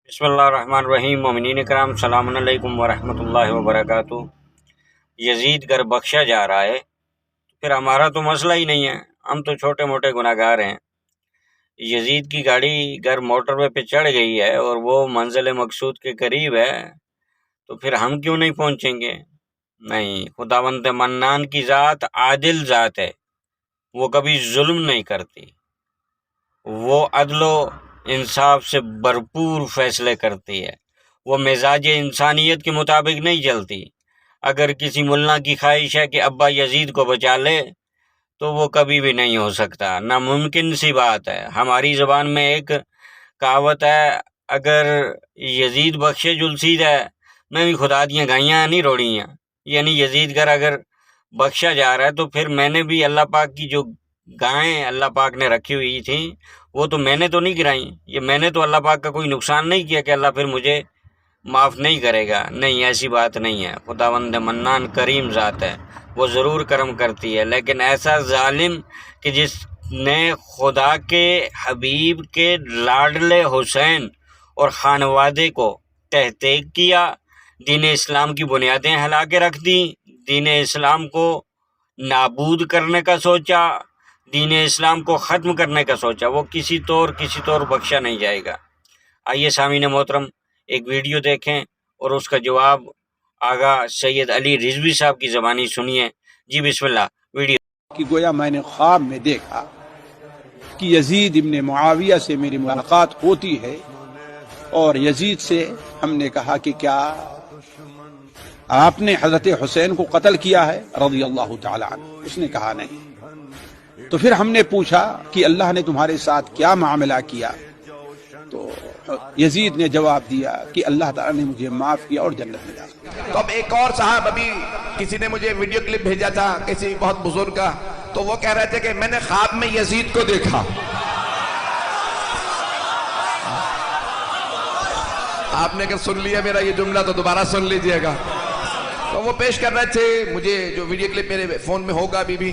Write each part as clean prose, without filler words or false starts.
بسم اللہ الرحمن الرحیم۔ مومنین کرام، السلام علیکم ورحمۃ اللہ وبرکاتہ۔ یزید گر بخشا جا رہا ہے پھر ہمارا تو مسئلہ ہی نہیں ہے، ہم تو چھوٹے موٹے گناہ گار ہیں۔ یزید کی گاڑی گر موٹر وے پہ چڑھ گئی ہے اور وہ منزل مقصود کے قریب ہے تو پھر ہم کیوں نہیں پہنچیں گے؟ نہیں، خداوند منان کی ذات عادل ذات ہے، وہ کبھی ظلم نہیں کرتی، وہ عدل و انصاف سے بھرپور فیصلے کرتی ہے، وہ مزاج انسانیت کے مطابق نہیں چلتی۔ اگر کسی ملا کی خواہش ہے کہ ابا یزید کو بچا لے تو وہ کبھی بھی نہیں ہو سکتا، ناممکن سی بات ہے۔ ہماری زبان میں ایک کہاوت ہے، اگر یزید بخشے جلسید ہے میں بھی خدا دیاں گائیاں نہیں روڑیاں، یعنی یزید گر اگر بخشا جا رہا ہے تو پھر میں نے بھی اللہ پاک کی جو گائیں اللہ پاک نے رکھی ہوئی تھیں وہ تو میں نے تو نہیں گرائیں، یہ میں نے تو اللہ پاک کا کوئی نقصان نہیں کیا کہ اللہ پھر مجھے معاف نہیں کرے گا۔ نہیں، ایسی بات نہیں ہے۔ خداوند منان کریم ذات ہے، وہ ضرور کرم کرتی ہے، لیکن ایسا ظالم کہ جس نے خدا کے حبیب کے لاڈلے حسین اور خانوادے کو تحقیق کیا، دین اسلام کی بنیادیں ہلا کے رکھ دیں، دین اسلام کو نابود کرنے کا سوچا، دین اسلام کو ختم کرنے کا سوچا، وہ کسی طور بخشا نہیں جائے گا۔ آئیے سامعین محترم ایک ویڈیو دیکھیں اور اس کا جواب آغا سید علی رضوی صاحب کی زبانی سنیے۔ جی بسم اللہ، ویڈیو۔ کہ گویا میں نے خواب میں دیکھا کہ یزید ابن معاویہ سے میری ملاقات ہوتی ہے اور یزید سے ہم نے کہا کہ کیا آپ نے حضرت حسین کو قتل کیا ہے رضی اللہ تعالی عنہ؟ اس نے کہا نہیں۔ تو پھر ہم نے پوچھا کہ اللہ نے تمہارے ساتھ کیا معاملہ کیا؟ تو یزید نے جواب دیا کہ اللہ تعالیٰ نے مجھے معاف کیا اور جنت میں ڈالا۔ تو اب ایک اور صاحب، ابھی کسی نے مجھے ویڈیو کلپ بھیجا تھا کسی بہت بزرگ کا، تو وہ کہہ رہے تھے کہ میں نے خواب میں یزید کو دیکھا۔ آپ نے اگر سن لیا میرا یہ جملہ تو دوبارہ سن لیجئے گا۔ تو وہ پیش کر رہے تھے، مجھے جو ویڈیو کلپ میرے فون میں ہوگا ابھی بھی،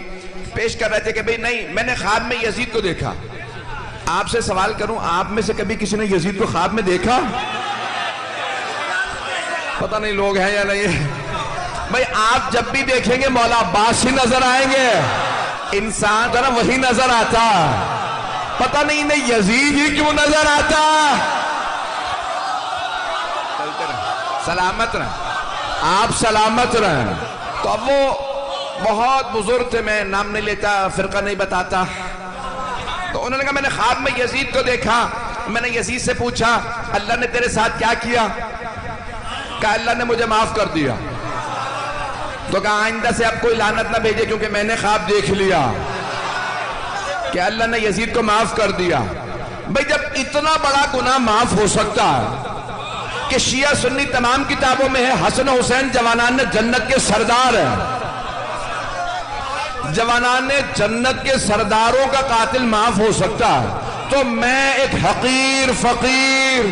پیش کر رہے تھے کہ بھئی نہیں، میں نے خواب میں یزید کو دیکھا۔ آپ سے سوال کروں، آپ میں سے کبھی کسی نے یزید کو خواب میں دیکھا؟ پتہ نہیں لوگ ہیں یا نہیں۔ بھئی آپ جب بھی دیکھیں گے مولا عباس ہی نظر آئیں گے، انسان ذرا وہی نظر آتا، پتہ نہیں انہیں یزید ہی کیوں نظر آتا۔ سلامت رہیں، آپ سلامت رہیں۔ تو اب وہ بہت بزرگ تھے، میں نام نہیں لیتا، فرقہ نہیں بتاتا، تو انہوں نے کہا میں نے خواب میں یزید کو دیکھا۔ میں نے یزید سے پوچھا اللہ نے تیرے ساتھ کیا کیا؟ کہا اللہ نے مجھے معاف کر دیا۔ تو کہا آئندہ سے اب کوئی لعنت نہ بھیجے کیونکہ میں نے خواب دیکھ لیا کہ اللہ نے یزید کو معاف کر دیا۔ بھئی جب اتنا بڑا گناہ معاف ہو سکتا ہے کہ شیعہ سنی تمام کتابوں میں ہے حسن و حسین جوانان جنت کے سردار ہیں، جوانان جنت کے سرداروں کا قاتل معاف ہو سکتا ہے، تو میں ایک حقیر فقیر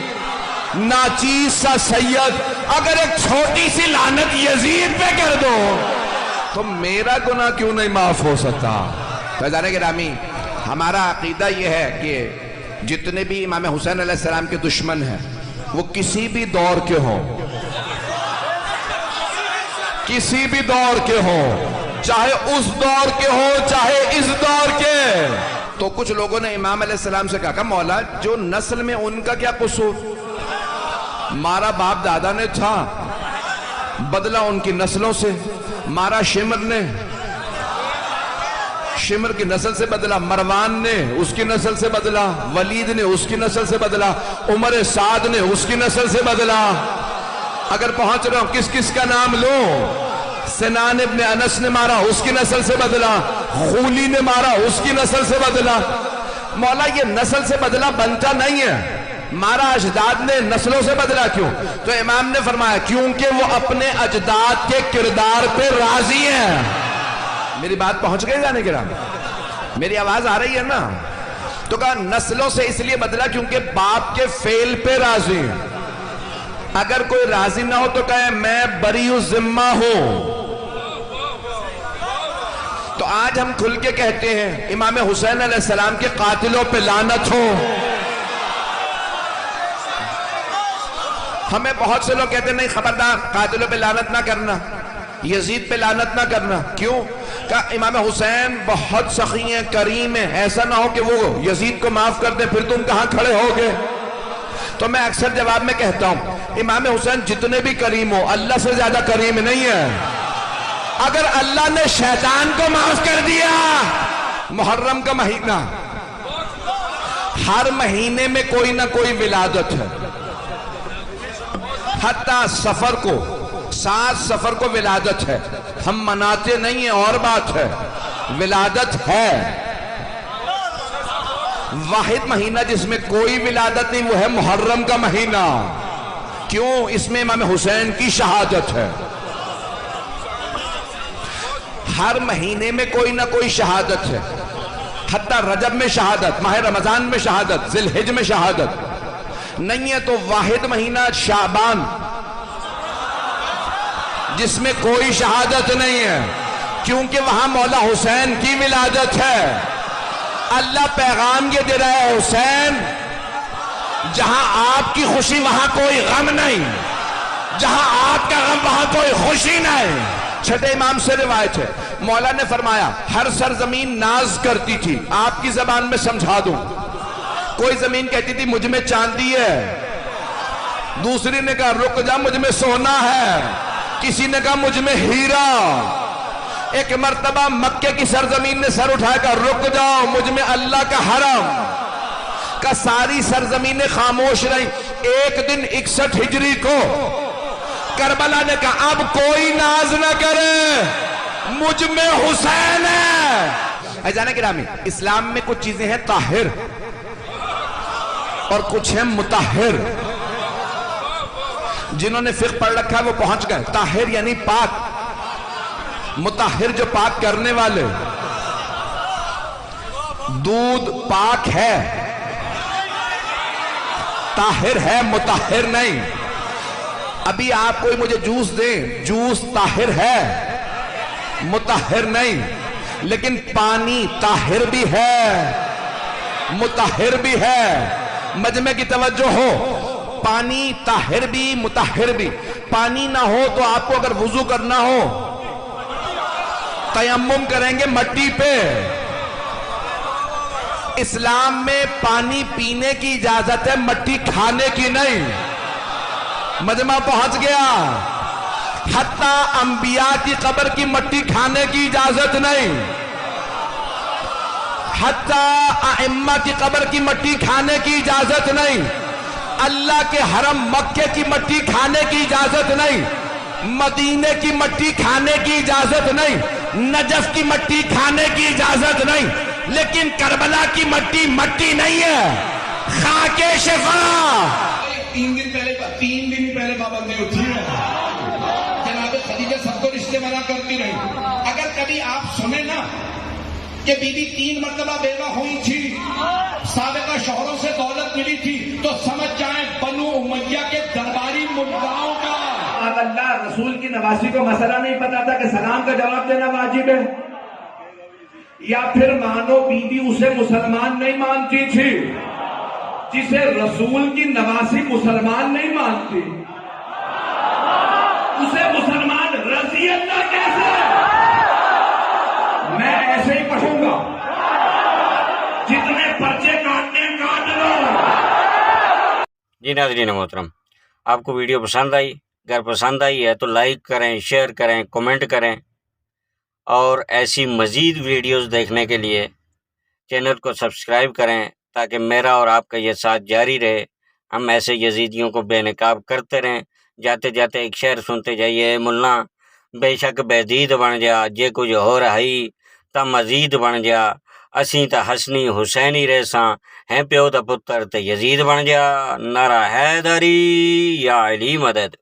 ناچیز سا سید اگر ایک چھوٹی سی لعنت یزید پہ کر دو تو میرا گناہ کیوں نہیں معاف ہو سکتا؟ فیضان گرامی، ہمارا عقیدہ یہ ہے کہ جتنے بھی امام حسین علیہ السلام کے دشمن ہیں وہ کسی بھی دور کے ہوں، کسی بھی دور کے ہوں، چاہے اس دور کے ہو چاہے اس دور کے۔ تو کچھ لوگوں نے امام علیہ السلام سے کہا مولا جو نسل میں ان کا کیا قصور؟ مارا باپ دادا نے تھا، بدلہ ان کی نسلوں سے، مارا شمر نے، شمر کی نسل سے بدلہ، مروان نے اس کی نسل سے بدلہ، ولید نے اس کی نسل سے بدلہ، عمر سعد نے اس کی نسل سے بدلہ۔ اگر پہنچ رہا ہوں کس کس کا نام لوں، سنان ابن انس نے مارا اس کی نسل سے بدلہ، خولی نے مارا اس کی نسل سے بدلہ۔ مولا یہ نسل سے بدلہ بنتا نہیں ہے، مارا اجداد نے نسلوں سے بدلہ کیوں؟ تو امام نے فرمایا کیونکہ وہ اپنے اجداد کے کردار پہ راضی ہیں۔ میری بات پہنچ گئی جانے کے رام؟ میری آواز آ رہی ہے نا؟ تو کہا نسلوں سے اس لیے بدلہ کیونکہ باپ کے فعل پہ راضی ہیں۔ اگر کوئی راضی نہ ہو تو کہے میں بری الذمہ ہوں۔ تو آج ہم کھل کے کہتے ہیں امام حسین علیہ السلام کے قاتلوں پہ لعنت ہو، ہمیں بہت سے لوگ کہتے ہیں نہیں خبردار قاتلوں پہ لعنت نہ کرنا، یزید پہ لعنت نہ کرنا. کیوں؟ کہ امام حسین بہت سخی ہیں، کریم ہیں، ایسا نہ ہو کہ وہ یزید کو معاف کر دیں پھر تم کہاں کھڑے ہوگے. تو میں اکثر جواب میں کہتا ہوں امام حسین جتنے بھی کریم ہو اللہ سے زیادہ کریم نہیں ہے. اگر اللہ نے شیطان کو معاف کر دیا، محرم کا مہینہ، ہر مہینے میں کوئی نہ کوئی ولادت ہے. حتیٰ سفر کو، 7 سفر کو ولادت ہے. ہم مناتے نہیں ہیں اور بات ہے، ولادت ہے. واحد مہینہ جس میں کوئی ولادت نہیں وہ ہے محرم کا مہینہ. کیوں؟ اس میں امام حسین کی شہادت ہے. ہر مہینے میں کوئی نہ کوئی شہادت ہے. حتیٰ رجب میں شہادت، ماہ رمضان میں شہادت، ذی الحجہ میں شہادت نہیں ہے. تو واحد مہینہ شعبان جس میں کوئی شہادت نہیں ہے، کیونکہ وہاں مولا حسین کی ولادت ہے. اللہ پیغام یہ دے رہا ہے حسین جہاں آپ کی خوشی وہاں کوئی غم نہیں، جہاں آپ کا غم وہاں کوئی خوشی نہیں. چھٹے امام سے روایت ہے مولا نے فرمایا ہر سرزمین ناز کرتی تھی. آپ کی زبان میں سمجھا دوں، کوئی زمین کہتی تھی مجھ میں چاندی ہے، دوسری نے کہا رک جا مجھ میں سونا ہے، کسی نے کہا مجھ میں ہیرا. ایک مرتبہ مکے کی سرزمین نے سر اٹھایا کہا رک جاؤ مجھ میں اللہ کا حرم. کا ساری سرزمینیں خاموش رہی. ایک دن 61 ہجری کو کربلا نے کہا اب کوئی ناز نہ کرے، مجھ میں حسین ہے. عزیزان گرامی، اسلام میں کچھ چیزیں ہیں طاہر اور کچھ ہیں مطہر. جنہوں نے فقہ پڑھ رکھا ہے وہ پہنچ گئے. طاہر یعنی پاک، مطہر جو پاک کرنے والے. دودھ پاک ہے، طاہر ہے، مطہر نہیں. ابھی آپ کوئی مجھے جوس دیں، جوس طاہر ہے، مطہر نہیں. لیکن پانی طاہر بھی ہے، مطہر بھی ہے. مجمع کی توجہ ہو، پانی طاہر بھی مطہر بھی. پانی نہ ہو تو آپ کو اگر وضو کرنا ہو تیمم کریں گے مٹی پہ. اسلام میں پانی پینے کی اجازت ہے، مٹی کھانے کی نہیں. مجمع پہنچ گیا. حتیٰ انبیاء کی قبر کی مٹی کھانے کی اجازت نہیں، حتیٰ ائمہ کی قبر کی مٹی کھانے کی اجازت نہیں. اللہ کے حرم مکے کی مٹی کھانے کی اجازت نہیں، مدینے کی مٹی کھانے کی اجازت نہیں، نجف کی مٹی کھانے کی اجازت نہیں. لیکن کربلا کی مٹی مٹی نہیں ہے، خاک شفا. 3 دن پہلے پابندی اٹھی ہے. جناب خدیجہ سب کو رشتے منع کرتی رہی. اگر کبھی آپ سنیں نا کہ بی بی 3 مرتبہ بیوہ ہوئی تھی، سابقہ شوہروں سے دولت ملی تھی، تو سمجھ جائیں بنو امیہ کے درباری ملاؤں کا. اللہ رسول کی نواسی کو مسئلہ نہیں پتا تھا کہ سلام کا جواب دینا واجب ہے، یا پھر مانو بی بی اسے مسلمان نہیں مانتی تھی. جسے رسول کی نواسی مسلمان نہیں مانتی اسے مسلمان رضی اللہ کیسے؟ میں ایسے ہی پڑھوں گا، جتنے پرچے کاٹنے کاٹ لو. جی ناظرین محترم، آپ کو ویڈیو پسند آئی؟ اگر پسند آئی ہے تو لائک کریں، شیئر کریں، کومنٹ کریں، اور ایسی مزید ویڈیوز دیکھنے کے لیے چینل کو سبسکرائب کریں تاکہ میرا اور آپ کا یہ ساتھ جاری رہے. ہم ایسے یزیدیوں کو بے نقاب کرتے رہیں. جاتے جاتے ایک شعر سنتے جائیے، ملا بے شک بےدید بن جا، جے کچھ ہو رہی تا مزید بن جا، اسیں تا حسنی حسینی ریساں ہیں پیو دا پتر تے یزید بن جا. نعرہ حیدری یا علی مدد.